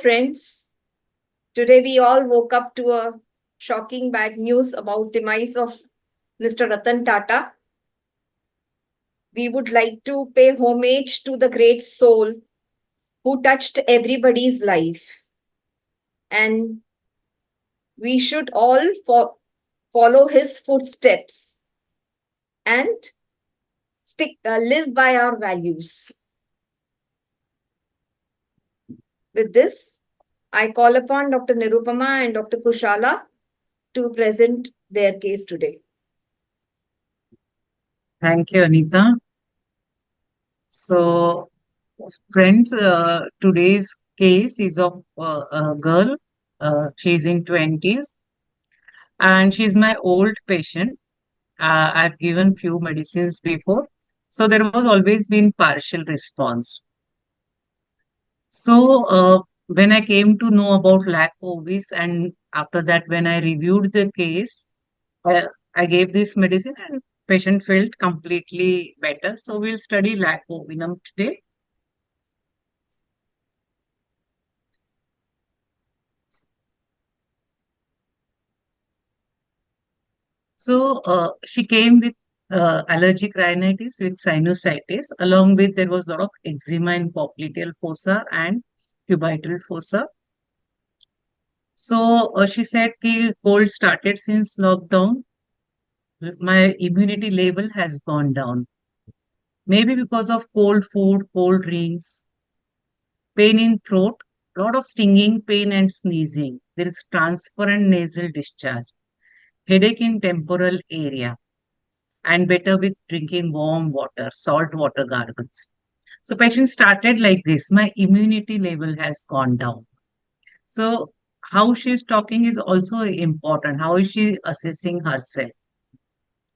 friends. Today we all woke up to a shocking bad news about demise of Mr. Ratan Tata. We would like to pay homage to the great soul who touched everybody's life. And we should all follow his footsteps and live by our values. With this, I call upon Dr. Nirupama and Dr. Kushala to present their case today. Thank you, Anita. So, friends, today's case is of a girl. She's in 20s and she's my old patient. I've given few medicines before. So there was always been partial response. So when I came to know about LAC OVIS and after that when I reviewed the case, uh, I gave this medicine and patient felt completely better. So we'll study Lac Ovinum today. So she came with allergic rhinitis with sinusitis. Along with there was a lot of eczema in popliteal fossa and cubital fossa. So she said कि cold started since lockdown. My immunity level has gone down. Maybe because of cold food, cold drinks, pain in throat, lot of stinging pain and sneezing. There is transparent nasal discharge, headache in temporal area, and better with drinking warm water, salt water gargles. So patient started like this. My immunity level has gone down. So how she is talking is also important. How is she assessing herself?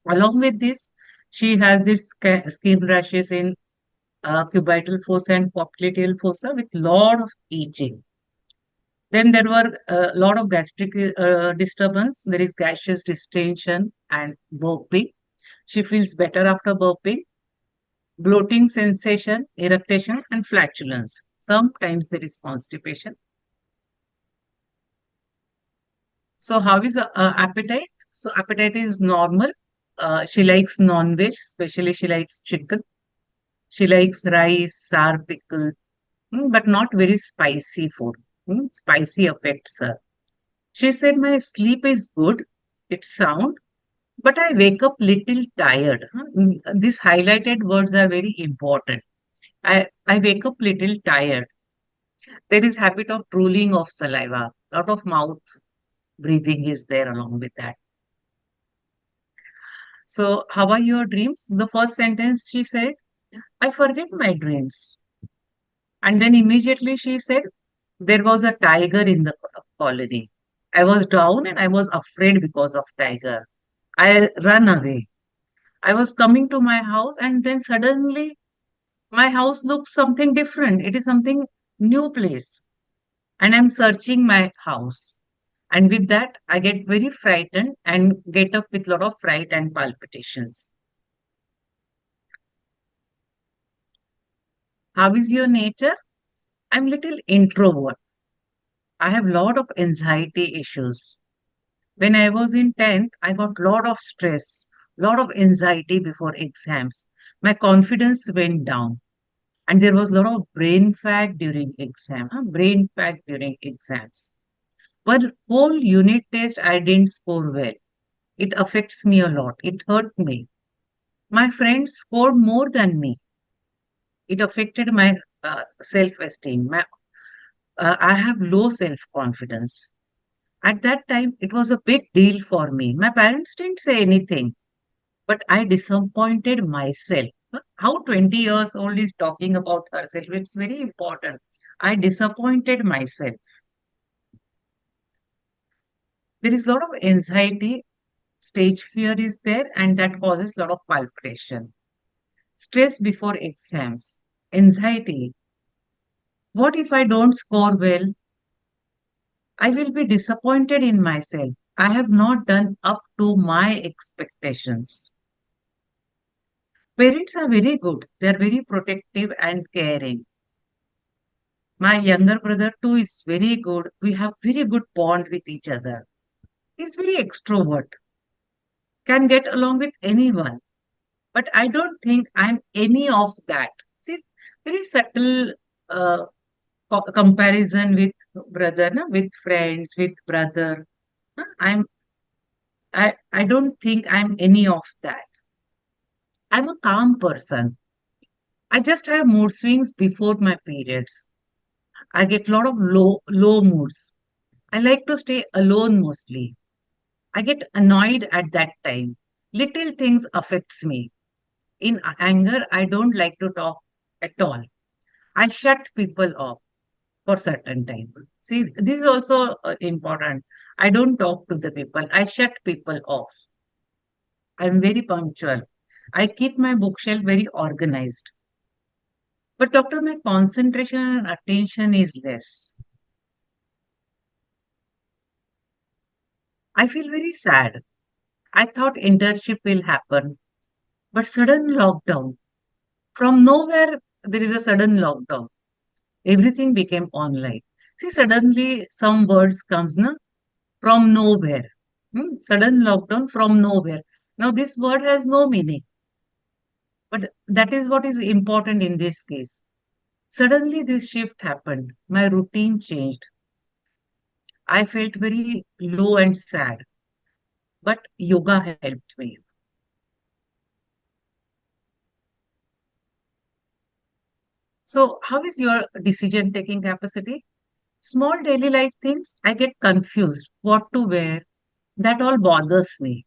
Along with this, she has this skin rashes in cubital fossa and popliteal fossa with lot of itching. Then there were a lot of gastric disturbance. There is gaseous distension and burping. She feels better after burping. Bloating sensation, irritation, and flatulence. Sometimes there is constipation. So how is appetite? So appetite is normal. She likes non-veg, especially she likes chicken. She likes rice, sour pickle, but not very spicy food. Spicy affects her. She said, my sleep is good, it's sound, but I wake up little tired. These highlighted words are very important. I wake up little tired. There is habit of drooling of saliva. Lot of mouth breathing is there along with that. So, how are your dreams? The first sentence she said, I forget my dreams. And then immediately she said, there was a tiger in the colony. I was down and I was afraid because of tiger. I ran away. I was coming to my house and then suddenly my house looks something different. It is something new place. And I'm searching my house. And with that, I get very frightened and get up with a lot of fright and palpitations. How is your nature? I'm little introvert. I have lot of anxiety issues. When I was in 10th, I got lot of stress, lot of anxiety before exams. My confidence went down. And there was a lot of brain fag during exam, brain fag during exams. But whole unit test, I didn't score well. It affects me a lot. It hurt me. My friends scored more than me. It affected my self-esteem. I have low self-confidence. At that time, it was a big deal for me. My parents didn't say anything, but I disappointed myself. How 20 years old is talking about herself? It's very important. I disappointed myself. There is a lot of anxiety, stage fear is there, and that causes a lot of palpitation. Stress before exams, anxiety. What if I don't score well? I will be disappointed in myself. I have not done up to my expectations. Parents are very good. They are very protective and caring. My younger brother too is very good. We have very good bond with each other. He's very extrovert, can get along with anyone. But I don't think I'm any of that. See, very subtle uh, comparison with brother, na? With friends, with brother. I don't think I'm any of that. I'm a calm person. I just have mood swings before my periods. I get a lot of low moods. I like to stay alone mostly. I get annoyed at that time. Little things affects me. In anger, I don't like to talk at all. I shut people off for certain time. See, this is also important. I don't talk to the people. I shut people off. I'm very punctual. I keep my bookshelf very organized. But doctor, my concentration and attention is less. I feel very sad. I thought internship will happen, but sudden lockdown. From nowhere, there is a sudden lockdown. Everything became online. See, suddenly some words comes na, from nowhere. Sudden lockdown from nowhere. Now, this word has no meaning, but that is what is important in this case. Suddenly, this shift happened. My routine changed. I felt very low and sad, but yoga helped me. So, how is your decision taking capacity? Small daily life things, I get confused what to wear. That all bothers me.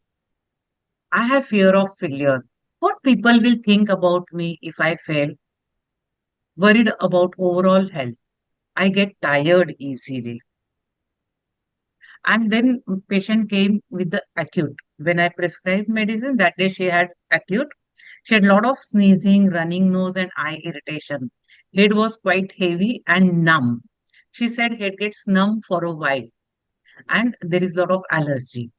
I have fear of failure. What people will think about me if I fail? Worried about overall health. I get tired easily. And then patient came with the acute. When I prescribed medicine, that day she had acute. She had a lot of sneezing, running nose, and eye irritation. Head was quite heavy and numb. She said head gets numb for a while and there is a lot of allergy.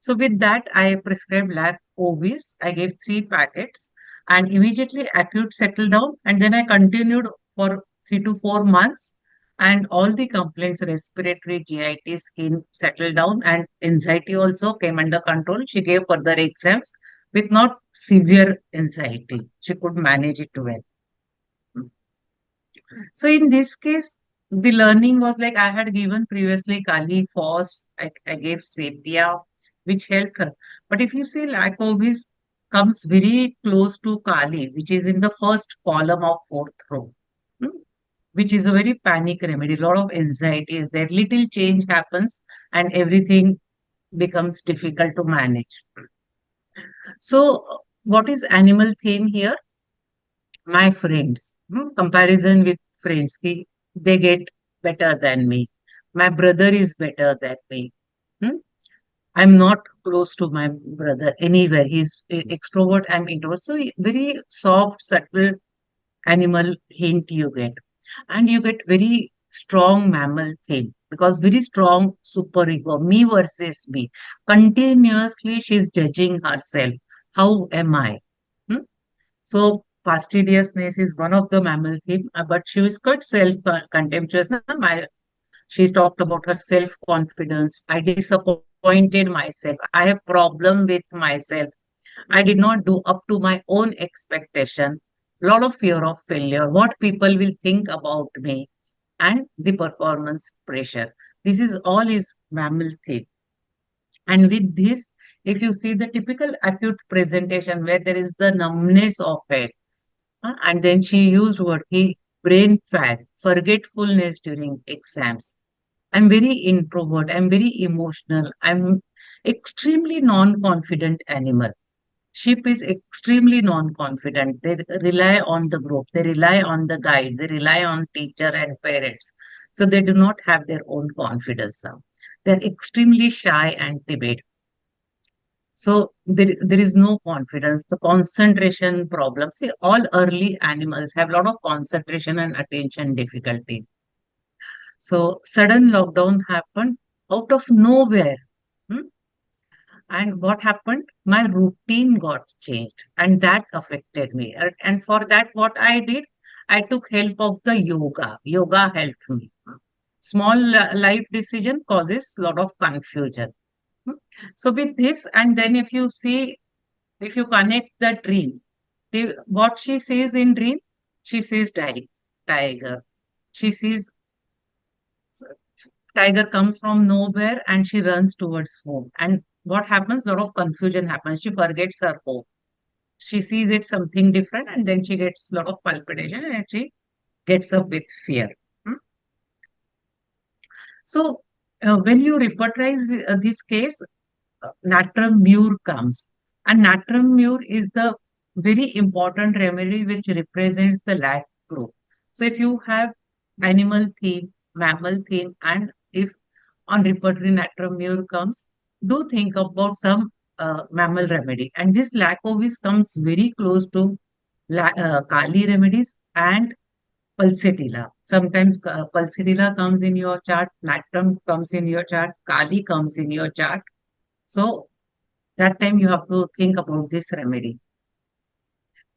So with that, I prescribed LAC OVIS. I gave 3 packets and immediately acute settled down. And then I continued for 3 to 4 months. And all the complaints, respiratory, GIT, skin settled down, and anxiety also came under control. She gave further exams with not severe anxiety. She could manage it well. So in this case, the learning was like I had given previously Kali Foss, I gave Sepia, which helped her. But if you see Lacovis comes very close to Kali, which is in the first column of fourth row, hmm, which is a very panic remedy. A lot of anxiety is there. Little change happens and everything becomes difficult to manage. So what is animal theme here? My friends, comparison with friends, they get better than me. My brother is better than me. Hmm? I'm not close to my brother anywhere. He's extrovert, I'm introvert. So very soft, subtle animal hint you get. And you get very strong mammal theme because very strong superego, me versus me. Continuously she's judging herself. How am I? Hmm? So fastidiousness is one of the mammal theme, but she was quite self-contemptuous. She's talked about her self-confidence. I disappointed myself. I have problem with myself. I did not do up to my own expectation. Lot of fear of failure. What people will think about me and the performance pressure. This is all is mammal theme. And with this, if you see the typical acute presentation where there is the numbness of head, and then she used word brain fag, forgetfulness during exams. I'm very introvert. I'm very emotional. I'm extremely non-confident animal. Sheep is extremely non-confident. They rely on the group. They rely on the guide. They rely on teacher and parents. So they do not have their own confidence now. They're extremely shy and timid. So there is no confidence, the concentration problem. See, all early animals have a lot of concentration and attention difficulty. So sudden lockdown happened out of nowhere. Hmm? And what happened? My routine got changed and that affected me. And for that, what I did, I took help of the yoga. Yoga helped me. Small life decision causes lot of confusion. Hmm. So with this, and then if you see, if you connect the dream, what she sees in dream, she sees tiger. She sees tiger comes from nowhere and she runs towards home. And what happens? A lot of confusion happens. She forgets her home. She sees it something different, and then she gets a lot of palpitation and she gets up with fear. Hmm. So when you repertorize this case, natrum mur comes. And natrum mur is the very important remedy which represents the LAC group. So if you have animal theme, mammal theme, and if on repertory natrum mur comes, do think about some mammal remedy. And this LAC ovis comes very close to Kali remedies and pulsatilla. Sometimes pulsatilla comes in your chart, natrum comes in your chart, Kali comes in your chart. So that time you have to think about this remedy.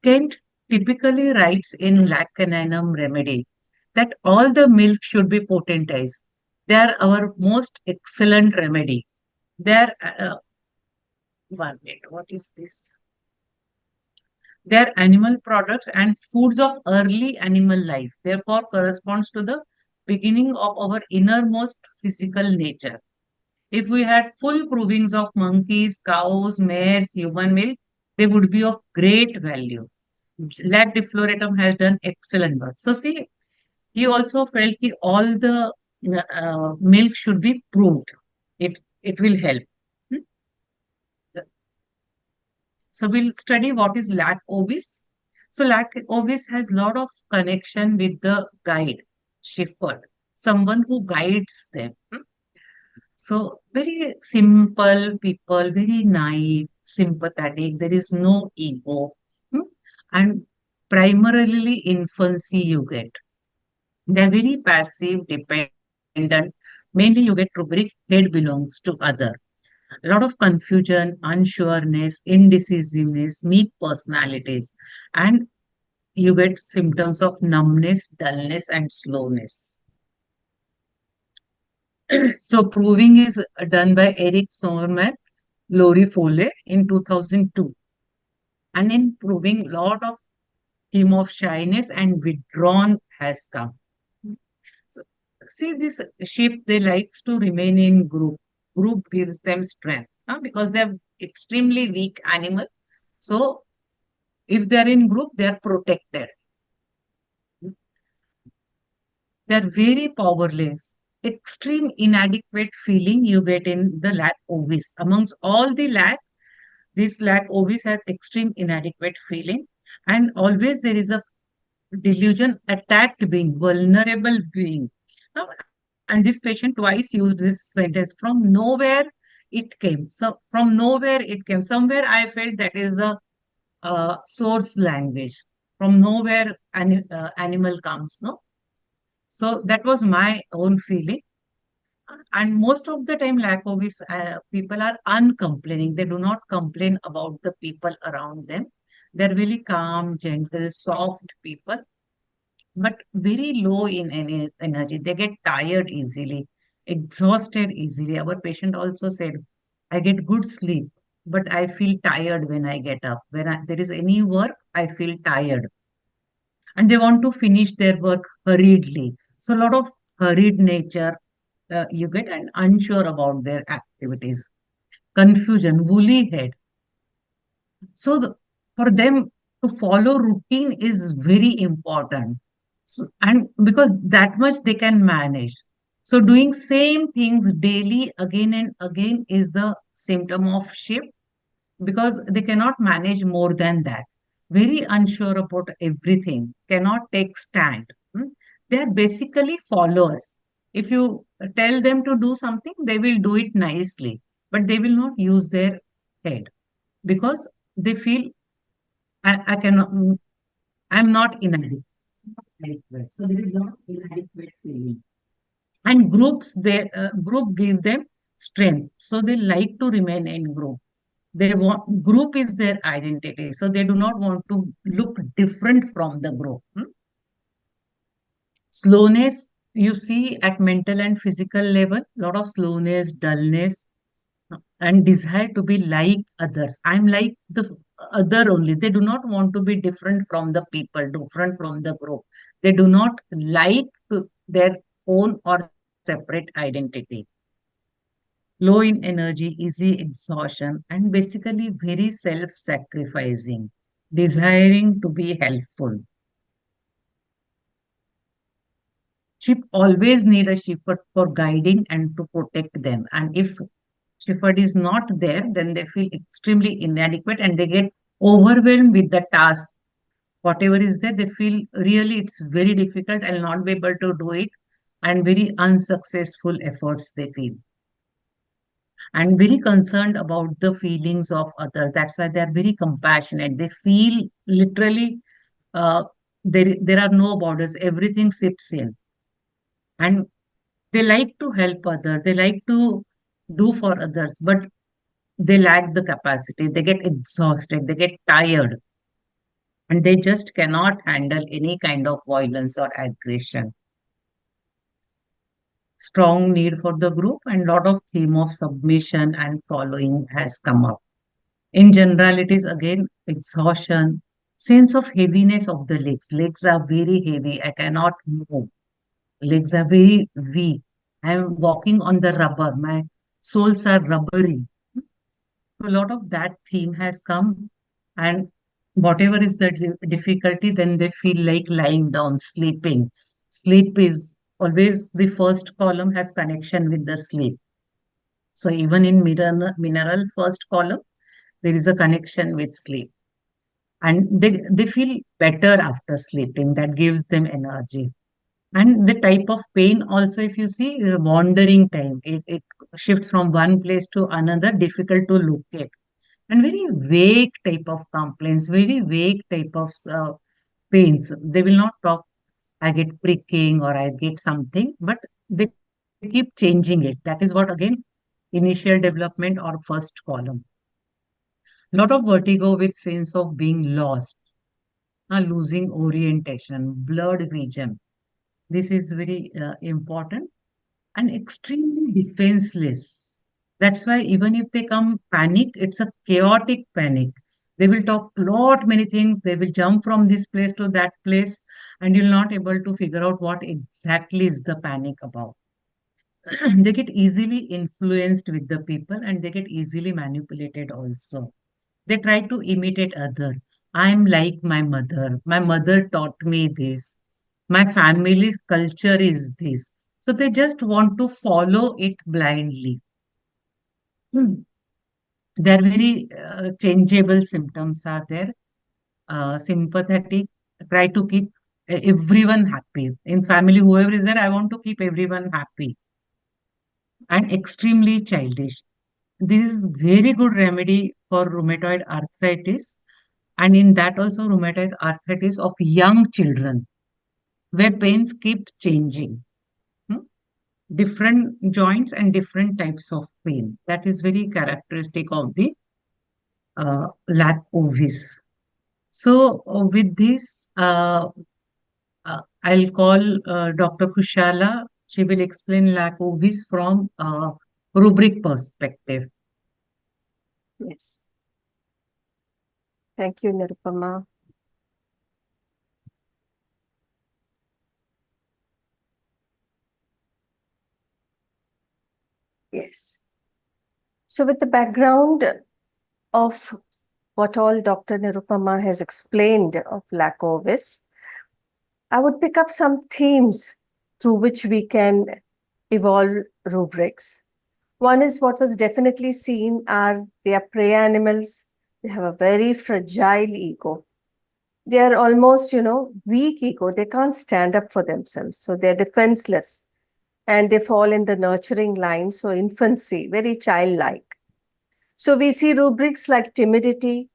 Kent typically writes in Lac Ovinum remedy that all the milk should be potentized. They are our most excellent remedy. They are, one minute, what is this? They are animal products and foods of early animal life. Therefore, corresponds to the beginning of our innermost physical nature. If we had full provings of monkeys, cows, mares, human milk, they would be of great value. Lac defloratum has done excellent work. So see, he also felt that all the milk should be proved. It will help. Hmm? So we'll study what is Lac ovis. So Lac ovis has lot of connection with the guide, shepherd, someone who guides them. Hmm? So very simple people, very naive, sympathetic. There is no ego. Hmm? And primarily infancy you get. They're very passive, dependent. Mainly you get rubric head belongs to other. A lot of confusion, unsureness, indecisiveness, meek personalities. And you get symptoms of numbness, dullness, and slowness. So proving is done by Eric Sommerman, Lori Foley in 2002. And in proving, lot of theme of shyness and withdrawn has come. So, see this sheep, they likes to remain in group. Group gives them strength because they're extremely weak animal. So if they're in group, they're protected. They're very powerless. Extreme inadequate feeling you get in the lac ovis. Amongst all the lac, this lac ovis has extreme inadequate feeling. And always there is a delusion, attacked being, vulnerable being. And this patient twice used this sentence from nowhere it came. So from nowhere it came. Somewhere I felt that is a source language. From nowhere animal comes, no? So that was my own feeling. And most of the time, Lakovis people are uncomplaining. They do not complain about the people around them. They're really calm, gentle, soft people, but very low in any energy. They get tired easily, exhausted easily. Our patient also said, I get good sleep, but I feel tired when I get up. There is any work, I feel tired. And they want to finish their work hurriedly. So, a lot of hurried nature you get and unsure about their activities. Confusion, woolly head. So for them to follow routine is very important. So, and because that much they can manage. So doing same things daily again and again is the symptom of shift because they cannot manage more than that. Very unsure about everything, cannot take stand. Hmm. They are basically followers. If you tell them to do something, they will do it nicely, but they will not use their head because they feel I cannot, I'm not inadequate. So there is no inadequate feeling. And group give them strength. So they like to remain in group. They want group is their identity. So they do not want to look different from the group. Hmm? Slowness, you see at mental and physical level, lot of slowness, dullness, and desire to be like others. I'm like the other only. They do not want to be different from the people, different from the group. They do not like their own or separate identity. Low in energy, easy exhaustion, and basically very self sacrificing, desiring to be helpful. Sheep always need a shepherd for guiding and to protect them. And if shepherd is not there, then they feel extremely inadequate and they get overwhelmed with the task. Whatever is there, they feel really it's very difficult. I'll not be able to do it. And very unsuccessful efforts they feel. And very concerned about the feelings of others. That's why they are very compassionate. They feel literally uh, there are no borders. Everything sips in. And they like to help others. They like to do for others, but they lack the capacity. They get exhausted. They get tired. And they just cannot handle any kind of violence or aggression. Strong need for the group and lot of theme of submission and following has come up. In generalities, again, exhaustion, sense of heaviness of the legs. Legs are very heavy. I cannot move. Legs are very weak. I'm walking on the rubber. My soles are rubbery. So a lot of that theme has come, and whatever is the difficulty, then they feel like lying down, sleeping. Sleep is always the first column has connection with the sleep. So even in mineral first column, there is a connection with sleep. And they feel better after sleeping. That gives them energy. And the type of pain also, if you see, wandering time, it shifts from one place to another, difficult to locate. And very vague type of complaints, very vague type of pains. They will not talk, I get pricking or I get something, but they keep changing it. That is what, again, initial development or first column. Lot of vertigo with sense of being lost, losing orientation, blurred vision. This is very important and extremely defenseless. That's why even if they come panic, it's a chaotic panic. They will talk lot many things. They will jump from this place to that place, and you're not able to figure out what exactly is the panic about. They get easily influenced with the people, and they get easily manipulated also. They try to imitate other. I'm like my mother. My mother taught me this. My family culture is this. So they just want to follow it blindly. Hmm. There are very changeable symptoms are there. Sympathetic, try to keep everyone happy. In family, whoever is there, I want to keep everyone happy. And extremely childish. This is very good remedy for rheumatoid arthritis. And in that also rheumatoid arthritis of young children, where pains keep changing. Hmm. Different joints and different types of pain. That is very characteristic of the lac ovis. So with this, I'll call Dr. Kushala. She will explain lac ovis from rubric perspective. Yes. Thank you, Nirupama. Yes. So with the background of what all Dr. Nirupama has explained of lac ovis, I would pick up some themes through which we can evolve rubrics. One is what was definitely seen are they are prey animals. They have a very fragile ego. They are almost, weak ego. They can't stand up for themselves. So they're defenseless and they fall in the nurturing line. So infancy, very childlike. So we see rubrics like timidity,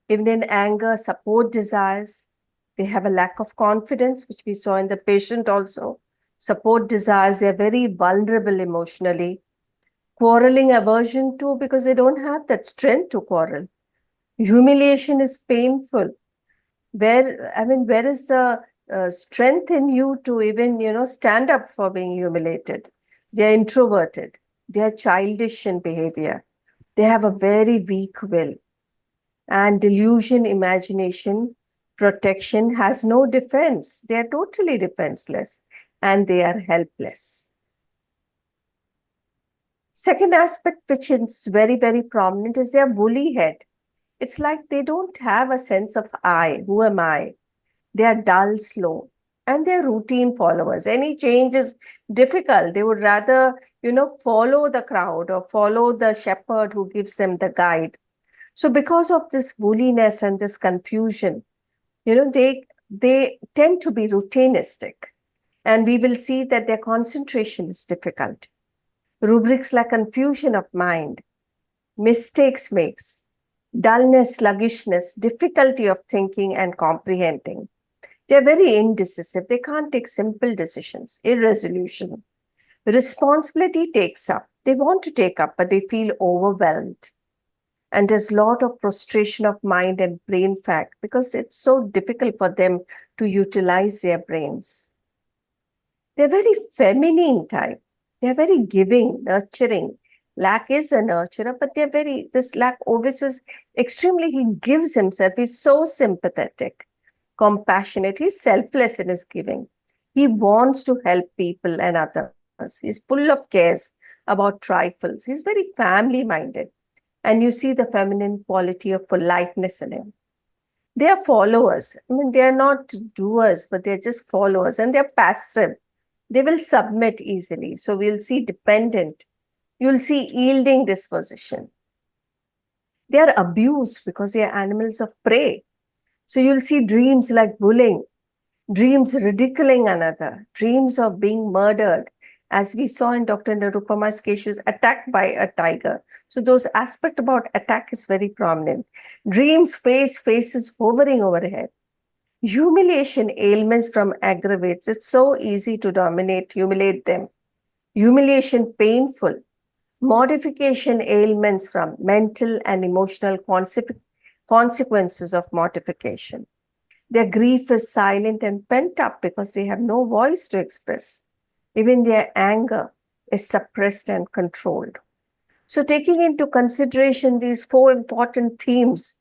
even in anger, support desires. They have a lack of confidence, which we saw in the patient also. Support desires, they're very vulnerable emotionally. Quarreling aversion too, because they don't have that strength to quarrel. Humiliation is painful. Where is the strength in you to even, stand up for being humiliated. They're introverted. They're childish in behavior. They have a very weak will. And delusion, imagination, protection has no defense. They are totally defenseless and they are helpless. Second aspect, which is very, very prominent, is their woolly head. It's like they don't have a sense of I. Who am I? They are dull, slow, and they're routine followers. Any change is difficult. They would rather, follow the crowd or follow the shepherd who gives them the guide. So because of this woolliness and this confusion, they tend to be routinistic. And we will see that their concentration is difficult. Rubrics like confusion of mind, mistakes makes, dullness, sluggishness, difficulty of thinking and comprehending. They're very indecisive. They can't take simple decisions, irresolution. Responsibility takes up. They want to take up, but they feel overwhelmed. And there's a lot of prostration of mind and brain fat because it's so difficult for them to utilize their brains. They're very feminine type. They're very giving, nurturing. Lac is a nurturer, but this Lac Ovis is extremely, he gives himself. He's so sympathetic, compassionate. He's selfless in his giving. He wants to help people and others. He's full of cares about trifles. He's very family-minded. And you see the feminine quality of politeness in him. They are followers. I mean, they are not doers, but they're just followers. And they're passive. They will submit easily. So we'll see dependent. You'll see yielding disposition. They are abused because they are animals of prey. So you'll see dreams like bullying, dreams ridiculing another, dreams of being murdered. As we saw in Dr. Nirupama's case, she was attacked by a tiger. So those aspect about attack is very prominent. Dreams, faces hovering overhead. Humiliation, ailments from aggravates. It's so easy to humiliate them. Humiliation, painful. Mortification, ailments from mental and emotional consequences of mortification. Their grief is silent and pent up because they have no voice to express. Even their anger is suppressed and controlled. So taking into consideration these 4 important themes,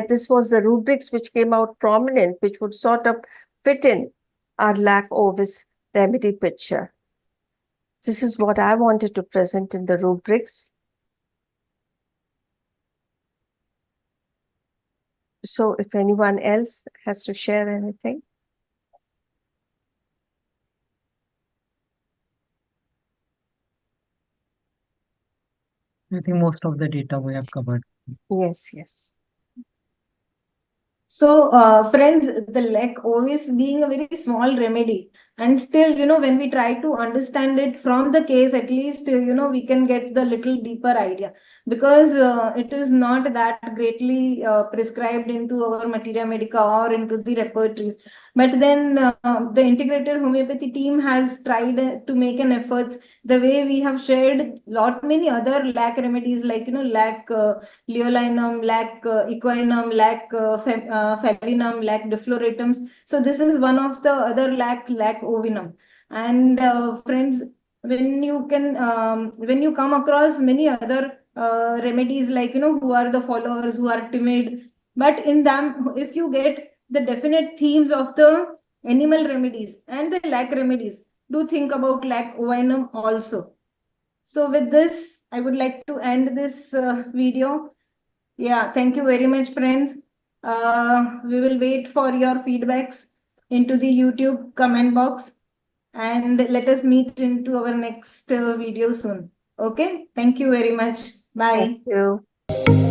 this was the rubrics which came out prominent, which would sort of fit in our Lac Ovis remedy picture. This is what I wanted to present in the rubrics. So if anyone else has to share anything. I think most of the data we have covered. Yes. So, friends, the Lac Ovis being a very small remedy, and still, when we try to understand it from the case, at least, we can get the little deeper idea, because it is not that greatly prescribed into our materia medica or into the repertories. But then the integrated homeopathy team has tried to make an effort, the way we have shared many other Lac remedies like, Lac leolinum, Lac equinum, Lac falinum, Lac defloratums. So this is one of the other Lac Ovinum. And friends, when you come across many other remedies like, who are the followers, who are timid, but in them, if you get the definite themes of the animal remedies and the Lac remedies, do think about Lac Ovinum also. So with this, I would like to end this video. Yeah, thank you very much, friends. We will wait for your feedbacks into the YouTube comment box, and let us meet into our next video soon. Okay, thank you very much. Bye. Thank you.